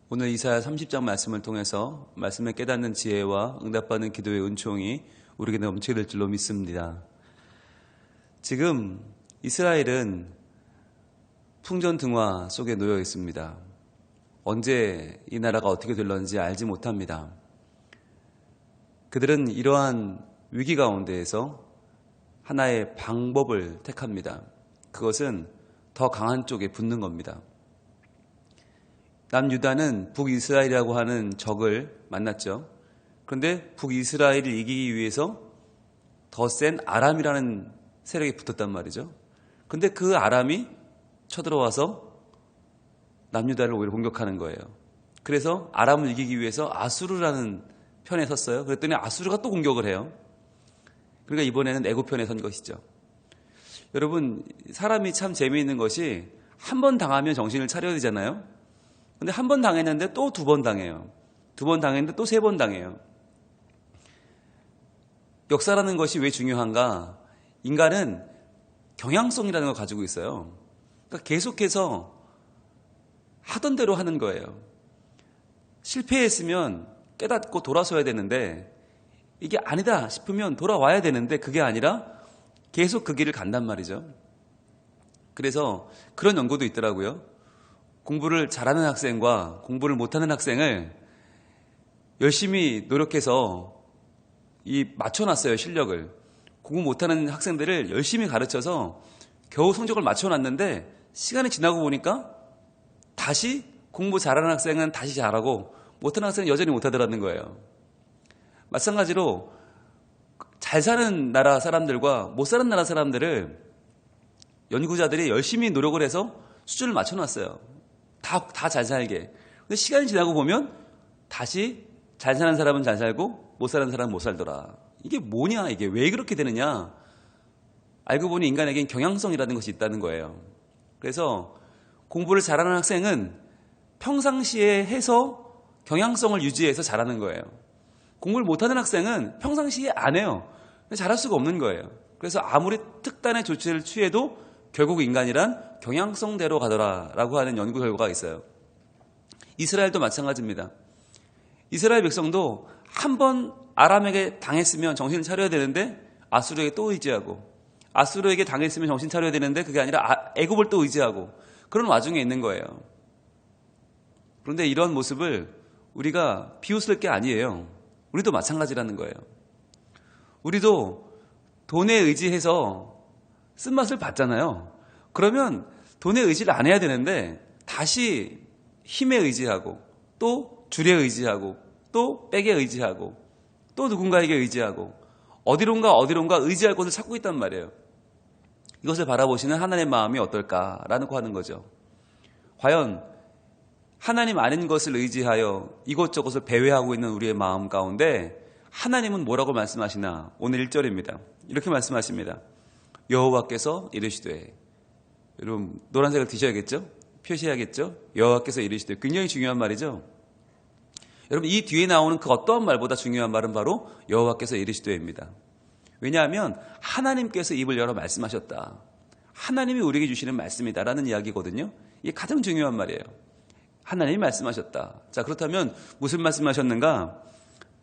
오늘 이사야 30장 말씀을 통해서 말씀을 깨닫는 지혜와 응답받는 기도의 은총이 우리에게 넘치게 될 줄로 믿습니다. 지금 이스라엘은 풍전등화 속에 놓여 있습니다. 언제 이 나라가 어떻게 될런지 알지 못합니다. 그들은 이러한 위기 가운데에서 하나의 방법을 택합니다. 그것은 더 강한 쪽에 붙는 겁니다. 남유다는 북이스라엘이라고 하는 적을 만났죠. 그런데 북이스라엘을 이기기 위해서 더 센 아람이라는 세력이 붙었단 말이죠. 그런데 그 아람이 쳐들어와서 남유다를 오히려 공격하는 거예요. 그래서 아람을 이기기 위해서 아수르라는 편에 섰어요. 그랬더니 아수르가 또 공격을 해요. 그러니까 이번에는 애굽 편에 선 것이죠. 여러분, 사람이 참 재미있는 것이 한 번 당하면 정신을 차려야 되잖아요. 근데 한 번 당했는데 또 두 번 당해요. 두 번 당했는데 또 세 번 당해요. 역사라는 것이 왜 중요한가? 인간은 경향성이라는 걸 가지고 있어요. 그러니까 계속해서 하던 대로 하는 거예요. 실패했으면 깨닫고 돌아서야 되는데 이게 아니다 싶으면 돌아와야 되는데 그게 아니라 계속 그 길을 간단 말이죠. 그래서 그런 연구도 있더라고요. 공부를 잘하는 학생과 공부를 못하는 학생을 열심히 노력해서 맞춰놨어요, 실력을. 공부 못하는 학생들을 열심히 가르쳐서 겨우 성적을 맞춰놨는데 시간이 지나고 보니까 다시 공부 잘하는 학생은 다시 잘하고 못하는 학생은 여전히 못하더라는 거예요. 마찬가지로 잘 사는 나라 사람들과 못 사는 나라 사람들을 연구자들이 열심히 노력을 해서 수준을 맞춰놨어요. 다 잘 살게. 근데 시간이 지나고 보면 다시 잘 사는 사람은 잘 살고 못 사는 사람은 못 살더라. 이게 뭐냐? 이게 왜 그렇게 되느냐? 알고 보니 인간에겐 경향성이라는 것이 있다는 거예요. 그래서 공부를 잘하는 학생은 평상시에 해서 경향성을 유지해서 잘하는 거예요. 공부를 못하는 학생은 평상시에 안 해요. 잘할 수가 없는 거예요. 그래서 아무리 특단의 조치를 취해도 결국 인간이란 경향성대로 가더라라고 하는 연구 결과가 있어요. 이스라엘도 마찬가지입니다. 이스라엘 백성도 한 번 아람에게 당했으면 정신을 차려야 되는데 아수르에게 또 의지하고, 아수르에게 당했으면 정신 차려야 되는데 그게 아니라 애굽을 또 의지하고, 그런 와중에 있는 거예요. 그런데 이런 모습을 우리가 비웃을 게 아니에요. 우리도 마찬가지라는 거예요. 우리도 돈에 의지해서 쓴맛을 봤잖아요. 그러면 돈에 의지를 안 해야 되는데 다시 힘에 의지하고 또 줄에 의지하고 또 백에 의지하고 또 누군가에게 의지하고 어디론가 의지할 곳을 찾고 있단 말이에요. 이것을 바라보시는 하나님의 마음이 어떨까라고 하는 거죠. 과연 하나님 아닌 것을 의지하여 이것저것을 배회하고 있는 우리의 마음 가운데 하나님은 뭐라고 말씀하시나? 오늘 1절입니다. 이렇게 말씀하십니다. 여호와께서 이르시되, 여러분 노란색을 뒤셔야겠죠? 표시해야겠죠? 여호와께서 이르시되, 굉장히 중요한 말이죠. 여러분 이 뒤에 나오는 그 어떠한 말보다 중요한 말은 바로 여호와께서 이르시되입니다. 왜냐하면 하나님께서 입을 열어 말씀하셨다. 하나님이 우리에게 주시는 말씀이다라는 이야기거든요. 이게 가장 중요한 말이에요. 하나님이 말씀하셨다. 자, 그렇다면 무슨 말씀하셨는가?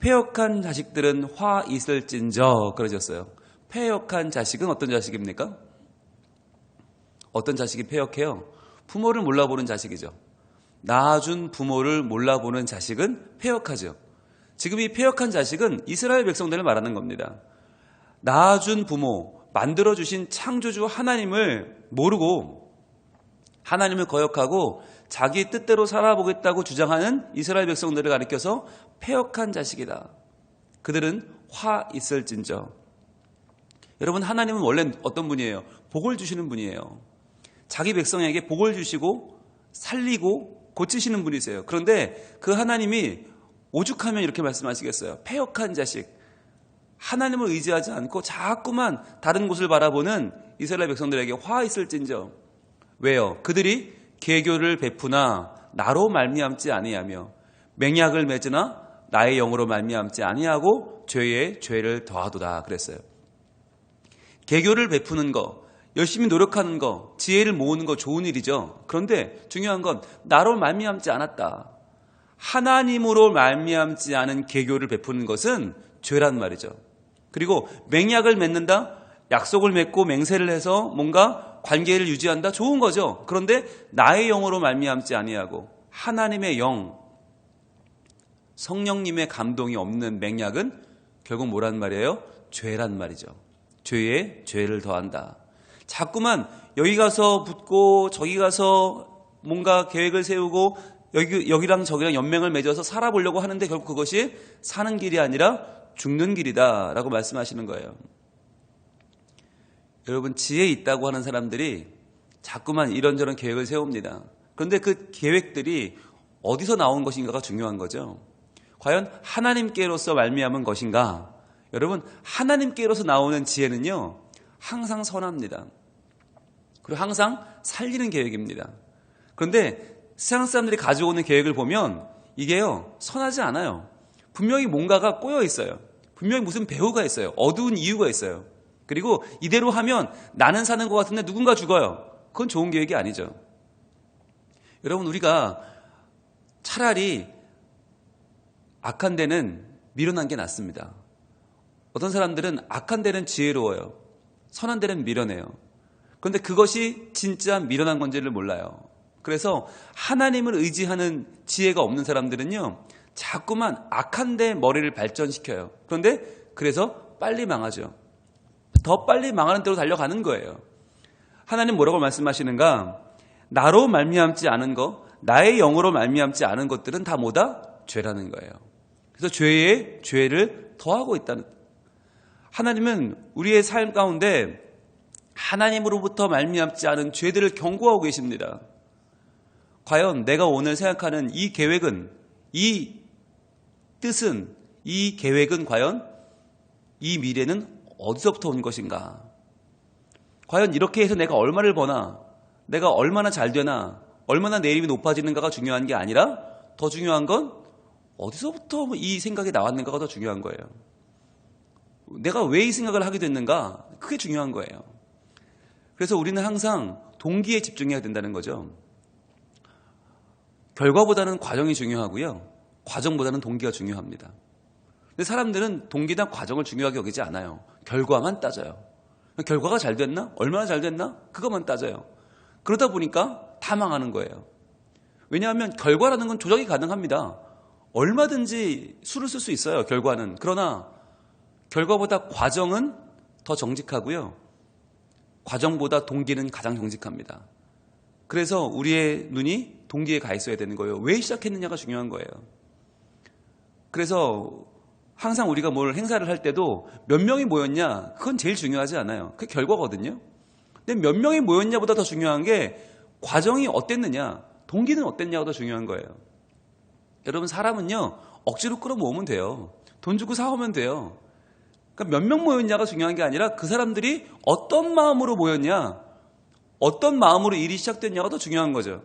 패역한 자식들은 화 있을진저 그러셨어요. 패역한 자식은 어떤 자식입니까? 어떤 자식이 패역해요? 부모를 몰라보는 자식이죠. 낳아준 부모를 몰라보는 자식은 패역하죠. 지금 이 패역한 자식은 이스라엘 백성들을 말하는 겁니다. 낳아준 부모, 만들어주신 창조주 하나님을 모르고 하나님을 거역하고 자기 뜻대로 살아보겠다고 주장하는 이스라엘 백성들을 가리켜서 패역한 자식이다. 그들은 화 있을진저. 여러분 하나님은 원래 어떤 분이에요? 복을 주시는 분이에요. 자기 백성에게 복을 주시고 살리고 고치시는 분이세요. 그런데 그 하나님이 오죽하면 이렇게 말씀하시겠어요? 패역한 자식. 하나님을 의지하지 않고 자꾸만 다른 곳을 바라보는 이스라엘 백성들에게 화 있을진저. 왜요? 그들이 계교를 베푸나 나로 말미암지 아니하며 맹약을 맺으나 나의 영으로 말미암지 아니하고 죄에 죄를 더하도다 그랬어요. 계교를 베푸는 거, 열심히 노력하는 거, 지혜를 모으는 거 좋은 일이죠. 그런데 중요한 건 나로 말미암지 않았다. 하나님으로 말미암지 않은 계교를 베푸는 것은 죄란 말이죠. 그리고 맹약을 맺는다, 약속을 맺고 맹세를 해서 뭔가 관계를 유지한다, 좋은 거죠. 그런데 나의 영으로 말미암지 아니하고 하나님의 영, 성령님의 감동이 없는 맹약은 결국 뭐란 말이에요? 죄란 말이죠. 죄에 죄를 더한다. 자꾸만 여기 가서 붙고 저기 가서 뭔가 계획을 세우고 여기랑 저기랑 연맹을 맺어서 살아보려고 하는데 결국 그것이 사는 길이 아니라 죽는 길이다 라고 말씀하시는 거예요. 여러분, 지혜 있다고 하는 사람들이 자꾸만 이런저런 계획을 세웁니다. 그런데 그 계획들이 어디서 나온 것인가가 중요한 거죠. 과연 하나님께로서 말미암은 것인가? 여러분, 하나님께로서 나오는 지혜는요, 항상 선합니다. 그리고 항상 살리는 계획입니다. 그런데 세상 사람들이 가져오는 계획을 보면 이게요, 선하지 않아요. 분명히 뭔가가 꼬여 있어요. 분명히 무슨 배후가 있어요. 어두운 이유가 있어요. 그리고 이대로 하면 나는 사는 것 같은데 누군가 죽어요. 그건 좋은 계획이 아니죠. 여러분, 우리가 차라리 악한 데는 밀어난 게 낫습니다. 어떤 사람들은 악한 데는 지혜로워요. 선한 데는 밀어내요. 그런데 그것이 진짜 밀어난 건지를 몰라요. 그래서 하나님을 의지하는 지혜가 없는 사람들은요, 자꾸만 악한 데 머리를 발전시켜요. 그런데 그래서 빨리 망하죠. 더 빨리 망하는 대로 달려가는 거예요. 하나님 뭐라고 말씀하시는가? 나로 말미암지 않은 것, 나의 영으로 말미암지 않은 것들은 다 뭐다? 죄라는 거예요. 그래서 죄에 죄를 더하고 있다는. 하나님은 우리의 삶 가운데 하나님으로부터 말미암지 않은 죄들을 경고하고 계십니다. 과연 내가 오늘 생각하는 이 계획은, 이 뜻은, 이 계획은 과연 이 미래는 어디서부터 온 것인가? 과연 이렇게 해서 내가 얼마를 버나, 내가 얼마나 잘 되나, 얼마나 내 이름이 높아지는가가 중요한 게 아니라 더 중요한 건 어디서부터 이 생각이 나왔는가가 더 중요한 거예요. 내가 왜 이 생각을 하게 됐는가? 그게 중요한 거예요. 그래서 우리는 항상 동기에 집중해야 된다는 거죠. 결과보다는 과정이 중요하고요. 과정보다는 동기가 중요합니다. 근데 사람들은 동기나 과정을 중요하게 여기지 않아요. 결과만 따져요. 결과가 잘 됐나? 얼마나 잘 됐나? 그것만 따져요. 그러다 보니까 다 망하는 거예요. 왜냐하면 결과라는 건 조작이 가능합니다. 얼마든지 수를 쓸 수 있어요, 결과는. 그러나 결과보다 과정은 더 정직하고요. 과정보다 동기는 가장 정직합니다. 그래서 우리의 눈이 동기에 가 있어야 되는 거예요. 왜 시작했느냐가 중요한 거예요. 그래서 항상 우리가 뭘 행사를 할 때도 몇 명이 모였냐, 그건 제일 중요하지 않아요. 그게 결과거든요. 근데 몇 명이 모였냐보다 더 중요한 게 과정이 어땠느냐, 동기는 어땠냐가 더 중요한 거예요. 여러분, 사람은요, 억지로 끌어모으면 돼요. 돈 주고 사오면 돼요. 그러니까 몇 명 모였냐가 중요한 게 아니라 그 사람들이 어떤 마음으로 모였냐, 어떤 마음으로 일이 시작됐냐가 더 중요한 거죠.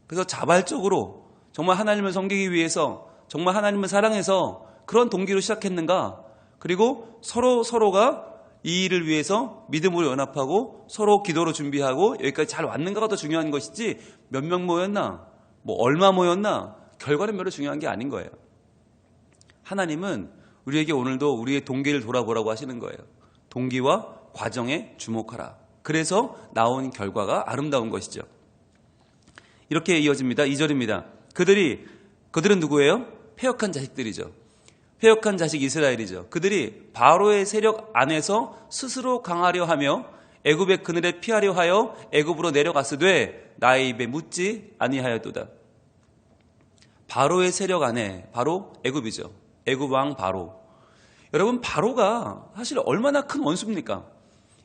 그래서 자발적으로 정말 하나님을 섬기기 위해서, 정말 하나님을 사랑해서 그런 동기로 시작했는가, 그리고 서로가 이 일을 위해서 믿음으로 연합하고 서로 기도로 준비하고 여기까지 잘 왔는가가 더 중요한 것이지, 몇 명 모였나, 뭐 얼마 모였나, 결과는 별로 중요한 게 아닌 거예요. 하나님은 우리에게 오늘도 우리의 동기를 돌아보라고 하시는 거예요. 동기와 과정에 주목하라. 그래서 나온 결과가 아름다운 것이죠. 이렇게 이어집니다. 2절입니다. 그들은 누구예요? 패역한 자식들이죠. 패역한 자식 이스라엘이죠. 그들이 바로의 세력 안에서 스스로 강하려 하며 애굽의 그늘에 피하려 하여 애굽으로 내려갔으되 나의 입에 묻지 아니하였도다. 바로의 세력 안에, 바로 애굽이죠. 애굽 왕 바로. 여러분, 바로가 사실 얼마나 큰 원수입니까?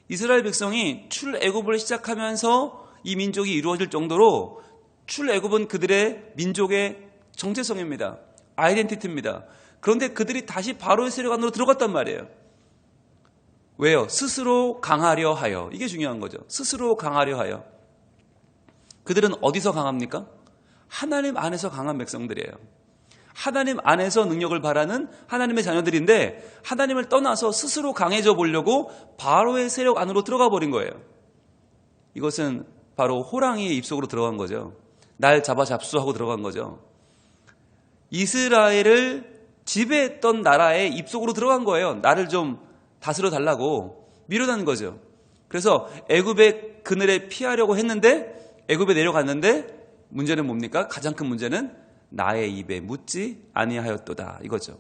이스라엘 백성이 출애굽을 시작하면서 이 민족이 이루어질 정도로 출애굽은 그들의 민족의 정체성입니다. 아이덴티티입니다. 그런데 그들이 다시 바로의 세력 안으로 들어갔단 말이에요. 왜요? 스스로 강하려 하여. 이게 중요한 거죠. 스스로 강하려 하여. 그들은 어디서 강합니까? 하나님 안에서 강한 백성들이에요. 하나님 안에서 능력을 바라는 하나님의 자녀들인데 하나님을 떠나서 스스로 강해져 보려고 바로의 세력 안으로 들어가 버린 거예요. 이것은 바로 호랑이의 입속으로 들어간 거죠. 날 잡아 잡수하고 들어간 거죠. 이스라엘을 지배했던 나라의 입속으로 들어간 거예요. 나를 좀 다스려 달라고 밀어넣은 거죠. 그래서 애굽의 그늘에 피하려고 했는데 애굽에 내려갔는데 문제는 뭡니까? 가장 큰 문제는 나의 입에 묻지 아니하였도다 이거죠.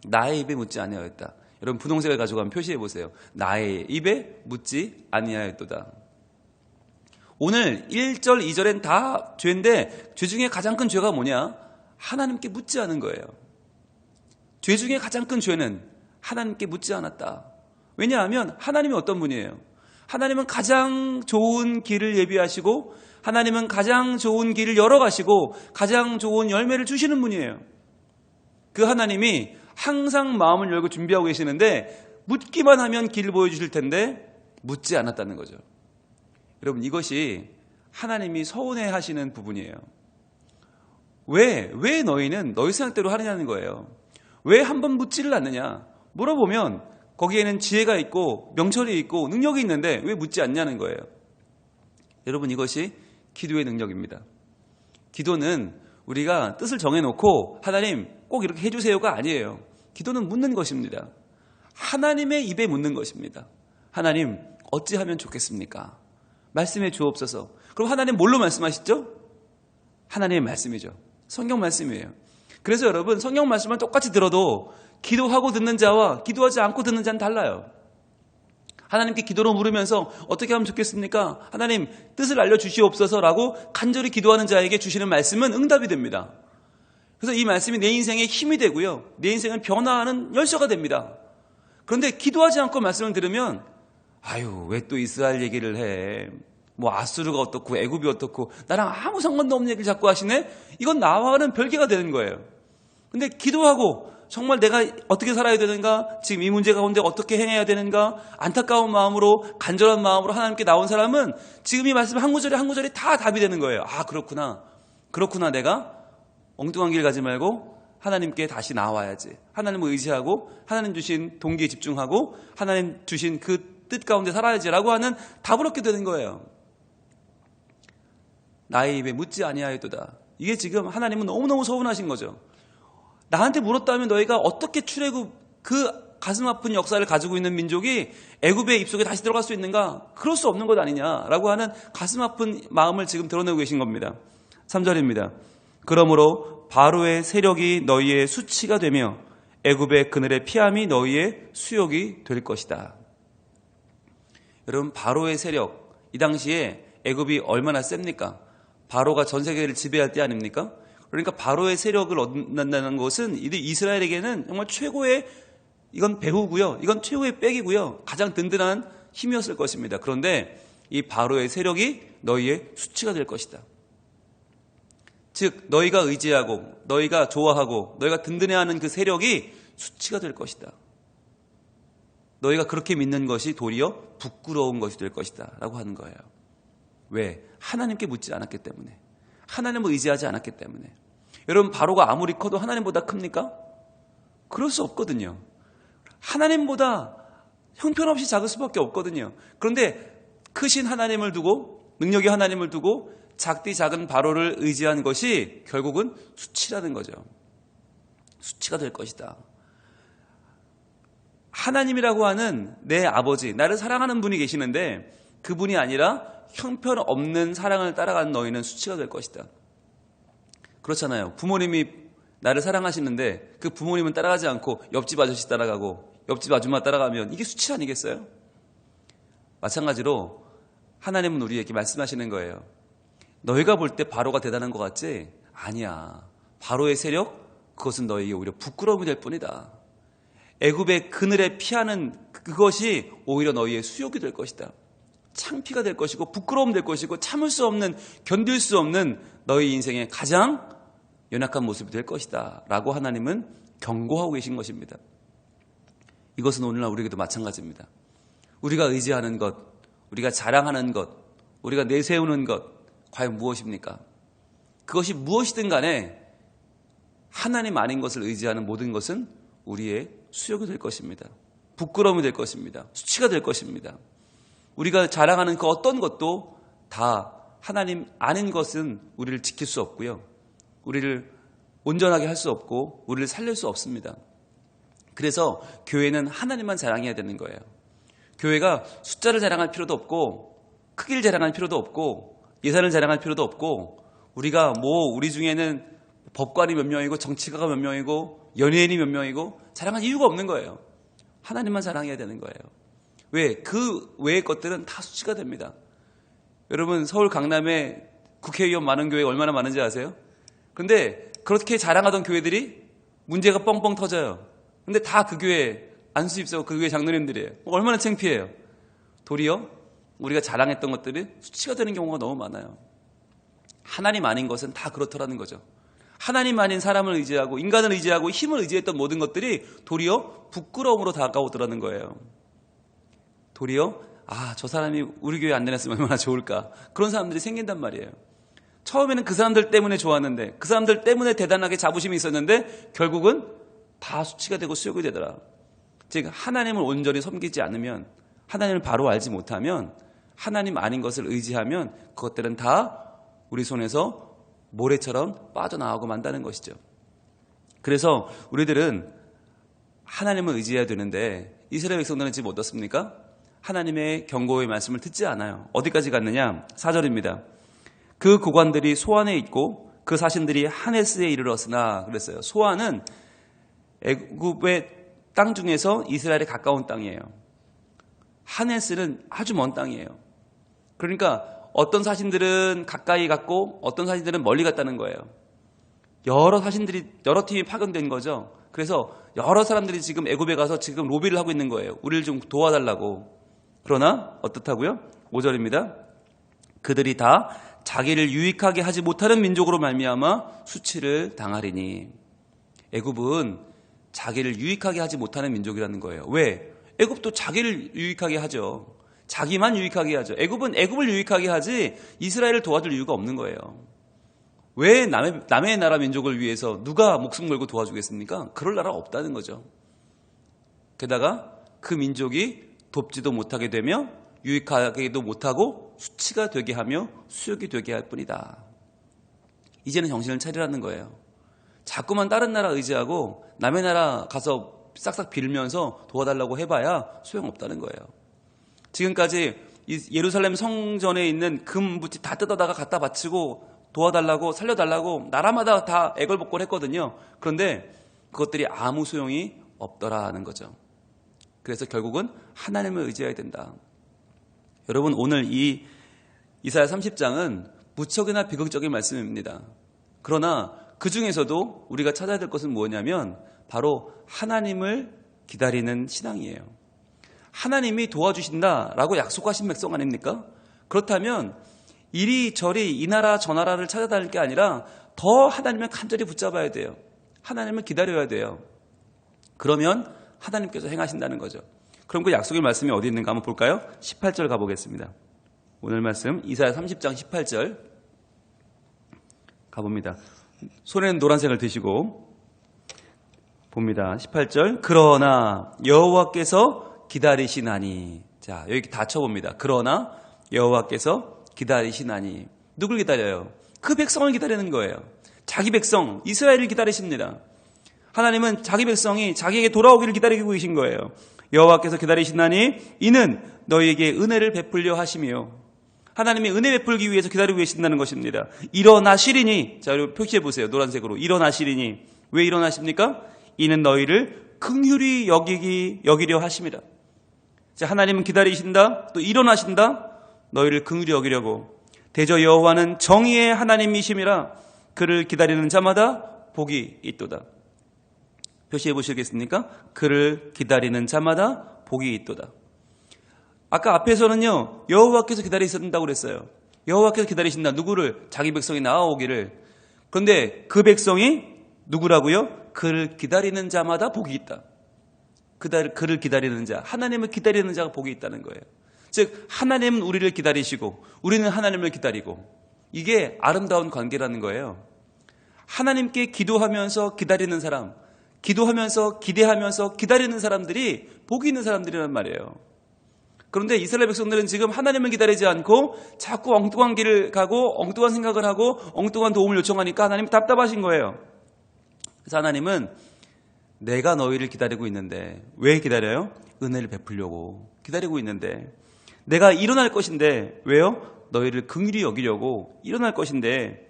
나의 입에 묻지 아니하였다. 여러분 분홍색을 가지고 한번 표시해 보세요. 나의 입에 묻지 아니하였도다. 오늘 1절 2절엔 다 죄인데 죄 중에 가장 큰 죄가 뭐냐? 하나님께 묻지 않은 거예요. 죄 중에 가장 큰 죄는 하나님께 묻지 않았다. 왜냐하면 하나님이 어떤 분이에요? 하나님은 가장 좋은 길을 예비하시고 하나님은 가장 좋은 길을 열어가시고 가장 좋은 열매를 주시는 분이에요. 그 하나님이 항상 마음을 열고 준비하고 계시는데 묻기만 하면 길을 보여주실 텐데 묻지 않았다는 거죠. 여러분 이것이 하나님이 서운해하시는 부분이에요. 왜 너희는 너희 생각대로 하느냐는 거예요. 왜 한 번 묻지를 않느냐? 물어보면 거기에는 지혜가 있고 명철이 있고 능력이 있는데 왜 묻지 않냐는 거예요. 여러분 이것이 기도의 능력입니다. 기도는 우리가 뜻을 정해놓고 하나님 꼭 이렇게 해주세요가 아니에요. 기도는 묻는 것입니다. 하나님의 입에 묻는 것입니다. 하나님 어찌하면 좋겠습니까? 말씀해 주옵소서. 그럼 하나님 뭘로 말씀하시죠? 하나님의 말씀이죠. 성경 말씀이에요. 그래서 여러분 성경 말씀을 똑같이 들어도 기도하고 듣는 자와 기도하지 않고 듣는 자는 달라요. 하나님께 기도로 물으면서 어떻게 하면 좋겠습니까? 하나님 뜻을 알려주시옵소서라고 간절히 기도하는 자에게 주시는 말씀은 응답이 됩니다. 그래서 이 말씀이 내 인생에 힘이 되고요. 내 인생을 변화하는 열쇠가 됩니다. 그런데 기도하지 않고 말씀을 들으면 아유 왜 또 이스라엘 얘기를 해. 뭐 아수르가 어떻고 애굽이 어떻고 나랑 아무 상관도 없는 얘기를 자꾸 하시네. 이건 나와는 별개가 되는 거예요. 근데 기도하고 정말 내가 어떻게 살아야 되는가, 지금 이 문제 가운데 어떻게 행해야 되는가, 안타까운 마음으로 간절한 마음으로 하나님께 나온 사람은 지금 이 말씀 한 구절에 한 구절이 다 답이 되는 거예요. 아 그렇구나 내가 엉뚱한 길 가지 말고 하나님께 다시 나와야지. 하나님을 의지하고 하나님 주신 동기에 집중하고 하나님 주신 그 뜻 가운데 살아야지라고 하는 답을 얻게 되는 거예요. 나의 입에 묻지 아니하였도다. 이게 지금 하나님은 너무너무 서운하신 거죠. 나한테 물었다면 너희가 어떻게 출애굽 그 가슴 아픈 역사를 가지고 있는 민족이 애굽의 입속에 다시 들어갈 수 있는가? 그럴 수 없는 것 아니냐라고 하는 가슴 아픈 마음을 지금 드러내고 계신 겁니다. 3절입니다. 그러므로 바로의 세력이 너희의 수치가 되며 애굽의 그늘의 피함이 너희의 수욕이 될 것이다. 여러분 바로의 세력, 이 당시에 애굽이 얼마나 셉니까? 바로가 전 세계를 지배할 때 아닙니까? 그러니까 바로의 세력을 얻는다는 것은 이스라엘에게는 정말 최고의 이건 배후고요. 이건 최고의 백이고요. 가장 든든한 힘이었을 것입니다. 그런데 이 바로의 세력이 너희의 수치가 될 것이다. 즉 너희가 의지하고 너희가 좋아하고 너희가 든든해하는 그 세력이 수치가 될 것이다. 너희가 그렇게 믿는 것이 도리어 부끄러운 것이 될 것이다 라고 하는 거예요. 왜? 하나님께 묻지 않았기 때문에. 하나님을 의지하지 않았기 때문에. 여러분 바로가 아무리 커도 하나님보다 큽니까? 그럴 수 없거든요. 하나님보다 형편없이 작을 수밖에 없거든요. 그런데 크신 하나님을 두고 능력의 하나님을 두고 작디 작은 바로를 의지한 것이 결국은 수치라는 거죠. 수치가 될 것이다. 하나님이라고 하는 내 아버지, 나를 사랑하는 분이 계시는데 그분이 아니라 형편없는 사랑을 따라가는 너희는 수치가 될 것이다. 그렇잖아요. 부모님이 나를 사랑하시는데 그 부모님은 따라가지 않고 옆집 아저씨 따라가고 옆집 아줌마 따라가면 이게 수치 아니겠어요? 마찬가지로 하나님은 우리에게 말씀하시는 거예요. 너희가 볼 때 바로가 대단한 것 같지? 아니야. 바로의 세력? 그것은 너희에게 오히려 부끄러움이 될 뿐이다. 애굽의 그늘에 피하는 그것이 오히려 너희의 수욕이 될 것이다. 창피가 될 것이고 부끄러움 될 것이고 참을 수 없는 견딜 수 없는 너희 인생의 가장 연약한 모습이 될 것이다 라고 하나님은 경고하고 계신 것입니다. 이것은 오늘날 우리에게도 마찬가지입니다. 우리가 의지하는 것, 우리가 자랑하는 것, 우리가 내세우는 것 과연 무엇입니까? 그것이 무엇이든 간에 하나님 아닌 것을 의지하는 모든 것은 우리의 수욕이 될 것입니다. 부끄러움이 될 것입니다. 수치가 될 것입니다. 우리가 자랑하는 그 어떤 것도 다 하나님 아닌 것은 우리를 지킬 수 없고요. 우리를 온전하게 할 수 없고 우리를 살릴 수 없습니다. 그래서 교회는 하나님만 자랑해야 되는 거예요. 교회가 숫자를 자랑할 필요도 없고 크기를 자랑할 필요도 없고 예산을 자랑할 필요도 없고 우리가 우리 중에는 법관이 몇 명이고 정치가가 몇 명이고 연예인이 몇 명이고 자랑할 이유가 없는 거예요. 하나님만 자랑해야 되는 거예요. 왜? 그 외의 것들은 다 수치가 됩니다. 여러분 서울 강남에 국회의원 많은 교회가 얼마나 많은지 아세요? 그런데 그렇게 자랑하던 교회들이 문제가 뻥뻥 터져요. 근데 다 그 교회 안수집사고 그 교회 장로님들이에요. 얼마나 창피해요. 도리어 우리가 자랑했던 것들이 수치가 되는 경우가 너무 많아요. 하나님 아닌 것은 다 그렇더라는 거죠. 하나님 아닌 사람을 의지하고 인간을 의지하고 힘을 의지했던 모든 것들이 도리어 부끄러움으로 다가오더라는 거예요. 도리어 저 사람이 우리 교회 안 다녔으면 얼마나 좋을까. 그런 사람들이 생긴단 말이에요. 처음에는 그 사람들 때문에 좋았는데 그 사람들 때문에 대단하게 자부심이 있었는데 결국은 다 수치가 되고 수욕이 되더라. 즉 하나님을 온전히 섬기지 않으면 하나님을 바로 알지 못하면 하나님 아닌 것을 의지하면 그것들은 다 우리 손에서 모래처럼 빠져나가고 만다는 것이죠. 그래서 우리들은 하나님을 의지해야 되는데 이스라엘 백성들은 지금 어떻습니까? 하나님의 경고의 말씀을 듣지 않아요. 어디까지 갔느냐? 4절입니다. 그 고관들이 소안에 있고 그 사신들이 하네스에 이르렀으나 그랬어요. 소안은 애굽의 땅 중에서 이스라엘에 가까운 땅이에요. 하네스는 아주 먼 땅이에요. 그러니까 어떤 사신들은 가까이 갔고 어떤 사신들은 멀리 갔다는 거예요. 여러 팀이 파견된 거죠. 그래서 여러 사람들이 지금 애굽에 가서 지금 로비를 하고 있는 거예요. 우리를 좀 도와달라고. 그러나 어떻다고요? 5절입니다. 그들이 다 자기를 유익하게 하지 못하는 민족으로 말미암아 수치를 당하리니. 애굽은 자기를 유익하게 하지 못하는 민족이라는 거예요. 왜? 애굽도 자기를 유익하게 하죠. 자기만 유익하게 하죠. 애굽은 애굽을 유익하게 하지 이스라엘을 도와줄 이유가 없는 거예요. 왜 남의 나라 민족을 위해서 누가 목숨 걸고 도와주겠습니까? 그럴 나라가 없다는 거죠. 게다가 그 민족이 돕지도 못하게 되며 유익하게도 못하고 수치가 되게 하며 수욕이 되게 할 뿐이다. 이제는 정신을 차리라는 거예요. 자꾸만 다른 나라 의지하고 남의 나라 가서 싹싹 빌면서 도와달라고 해봐야 소용없다는 거예요. 지금까지 예루살렘 성전에 있는 금부티 다 뜯어다가 갖다 바치고 도와달라고 살려달라고 나라마다 다 애걸복걸했거든요. 그런데 그것들이 아무 소용이 없더라는 거죠. 그래서 결국은 하나님을 의지해야 된다. 여러분 오늘 이 이사야 30장은 무척이나 비극적인 말씀입니다. 그러나 그 중에서도 우리가 찾아야 될 것은 뭐냐면 바로 하나님을 기다리는 신앙이에요. 하나님이 도와주신다라고 약속하신 백성 아닙니까? 그렇다면 이리저리 이 나라 저 나라를 찾아다닐 게 아니라 더 하나님을 간절히 붙잡아야 돼요. 하나님을 기다려야 돼요. 그러면 하나님께서 행하신다는 거죠. 그럼 그 약속의 말씀이 어디 있는가 한번 볼까요? 18절 가보겠습니다. 오늘 말씀 이사야 30장 18절 가봅니다. 손에는 노란색을 드시고 봅니다. 18절 그러나 여호와께서 기다리시나니. 자, 여기 다 쳐봅니다. 그러나 여호와께서 기다리시나니. 누굴 기다려요? 그 백성을 기다리는 거예요. 자기 백성 이스라엘을 기다리십니다. 하나님은 자기 백성이 자기에게 돌아오기를 기다리고 계신 거예요. 여호와께서 기다리시나니 이는 너희에게 은혜를 베풀려 하시며. 하나님이 은혜 베풀기 위해서 기다리고 계신다는 것입니다. 일어나시리니. 자, 여러분 표시해 보세요. 노란색으로. 일어나시리니. 왜 일어나십니까? 이는 너희를 긍휼히 여기려 하심이라. 자, 하나님은 기다리신다. 또 일어나신다. 너희를 긍휼히 여기려고. 대저 여호와는 정의의 하나님이심이라. 그를 기다리는 자마다 복이 있도다. 표시해 보시겠습니까? 그를 기다리는 자마다 복이 있도다. 아까 앞에서는요, 여호와께서 기다리신다고 그랬어요. 여호와께서 기다리신다. 누구를? 자기 백성이 나아오기를. 그런데 그 백성이 누구라고요? 그를 기다리는 자마다 복이 있다. 그를 기다리는 자, 하나님을 기다리는 자가 복이 있다는 거예요. 즉 하나님은 우리를 기다리시고 우리는 하나님을 기다리고, 이게 아름다운 관계라는 거예요. 하나님께 기도하면서 기다리는 사람, 기도하면서 기대하면서 기다리는 사람들이 복이 있는 사람들이란 말이에요. 그런데 이스라엘 백성들은 지금 하나님을 기다리지 않고 자꾸 엉뚱한 길을 가고 엉뚱한 생각을 하고 엉뚱한 도움을 요청하니까 하나님이 답답하신 거예요. 그래서 하나님은 내가 너희를 기다리고 있는데, 왜 기다려요? 은혜를 베풀려고 기다리고 있는데, 내가 일어날 것인데, 왜요? 너희를 긍휼히 여기려고 일어날 것인데,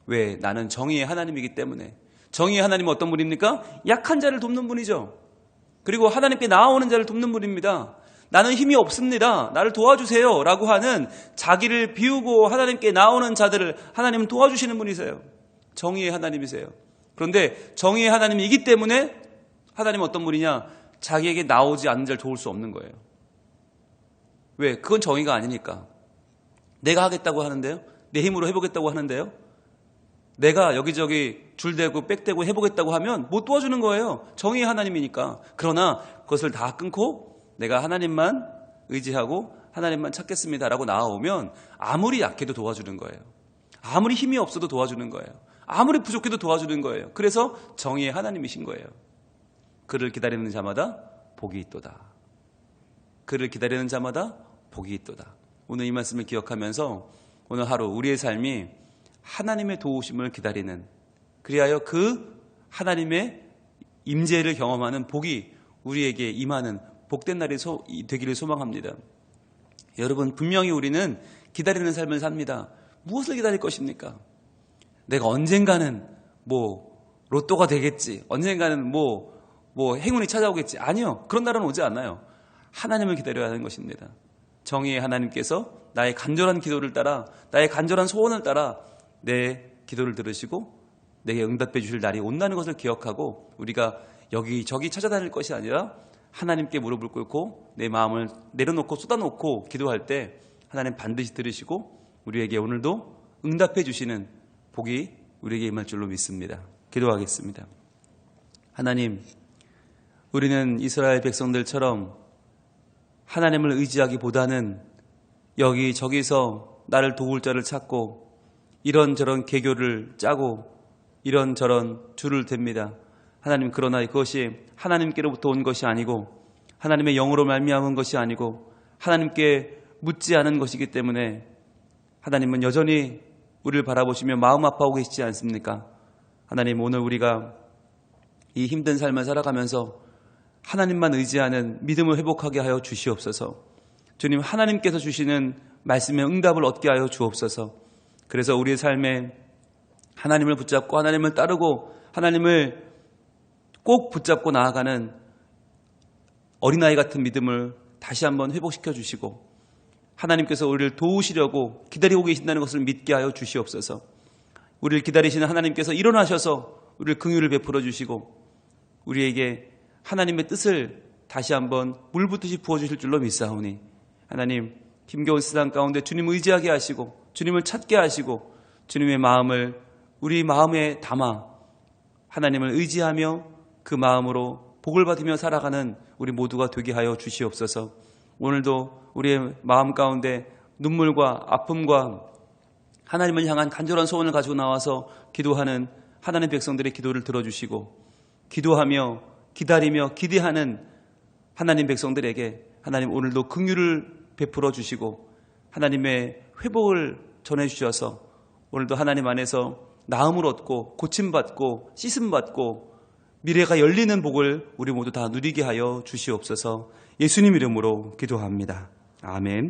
왜? 나는 정의의 하나님이기 때문에. 정의의 하나님은 어떤 분입니까? 약한 자를 돕는 분이죠. 그리고 하나님께 나아오는 자를 돕는 분입니다. 나는 힘이 없습니다, 나를 도와주세요 라고 하는, 자기를 비우고 하나님께 나오는 자들을 하나님은 도와주시는 분이세요. 정의의 하나님이세요. 그런데 정의의 하나님이기 때문에 하나님은 어떤 분이냐? 자기에게 나오지 않는 자를 도울 수 없는 거예요. 왜? 그건 정의가 아니니까. 내가 하겠다고 하는데요, 내 힘으로 해보겠다고 하는데요, 내가 여기저기 줄대고 빽대고 해보겠다고 하면 못 도와주는 거예요. 정의의 하나님이니까. 그러나 그것을 다 끊고 내가 하나님만 의지하고 하나님만 찾겠습니다라고 나아오면 아무리 약해도 도와주는 거예요. 아무리 힘이 없어도 도와주는 거예요. 아무리 부족해도 도와주는 거예요. 그래서 정의의 하나님이신 거예요. 그를 기다리는 자마다 복이 있도다. 그를 기다리는 자마다 복이 있도다. 오늘 이 말씀을 기억하면서 오늘 하루 우리의 삶이 하나님의 도우심을 기다리는, 그리하여 그 하나님의 임재를 경험하는 복이 우리에게 임하는 복된 날이 되기를 소망합니다. 여러분, 분명히 우리는 기다리는 삶을 삽니다. 무엇을 기다릴 것입니까? 내가 언젠가는 로또가 되겠지, 언젠가는 행운이 찾아오겠지. 아니요, 그런 날은 오지 않아요. 하나님을 기다려야 하는 것입니다. 정의의 하나님께서 나의 간절한 기도를 따라, 나의 간절한 소원을 따라 내 기도를 들으시고 내게 응답해 주실 날이 온다는 것을 기억하고, 우리가 여기저기 찾아다닐 것이 아니라 하나님께 무릎을 꿇고 내 마음을 내려놓고 쏟아놓고 기도할 때 하나님 반드시 들으시고 우리에게 오늘도 응답해 주시는 복이 우리에게 임할 줄로 믿습니다. 기도하겠습니다. 하나님, 우리는 이스라엘 백성들처럼 하나님을 의지하기보다는 여기저기서 나를 도울 자를 찾고 이런저런 계교를 짜고 이런저런 줄을 댑니다. 하나님, 그러나 그것이 하나님께로부터 온 것이 아니고 하나님의 영으로 말미암은 것이 아니고 하나님께 묻지 않은 것이기 때문에 하나님은 여전히 우리를 바라보시며 마음 아파하고 계시지 않습니까? 하나님, 오늘 우리가 이 힘든 삶을 살아가면서 하나님만 의지하는 믿음을 회복하게 하여 주시옵소서. 주님, 하나님께서 주시는 말씀의 응답을 얻게 하여 주옵소서. 그래서 우리의 삶에 하나님을 붙잡고 하나님을 따르고 하나님을 꼭 붙잡고 나아가는 어린아이 같은 믿음을 다시 한번 회복시켜 주시고, 하나님께서 우리를 도우시려고 기다리고 계신다는 것을 믿게 하여 주시옵소서. 우리를 기다리시는 하나님께서 일어나셔서 우리를 긍휼을 베풀어 주시고 우리에게 하나님의 뜻을 다시 한번 물붓듯이 부어주실 줄로 믿사오니, 하나님, 힘겨운 세상 가운데 주님을 의지하게 하시고 주님을 찾게 하시고 주님의 마음을 우리 마음에 담아 하나님을 의지하며 그 마음으로 복을 받으며 살아가는 우리 모두가 되게 하여 주시옵소서. 오늘도 우리의 마음 가운데 눈물과 아픔과 하나님을 향한 간절한 소원을 가지고 나와서 기도하는 하나님 백성들의 기도를 들어주시고, 기도하며 기다리며 기대하는 하나님 백성들에게 하나님 오늘도 긍휼을 베풀어 주시고 하나님의 회복을 전해 주셔서 오늘도 하나님 안에서 나음을 얻고 고침받고 씻음받고 미래가 열리는 복을 우리 모두 다 누리게 하여 주시옵소서. 예수님 이름으로 기도합니다. 아멘.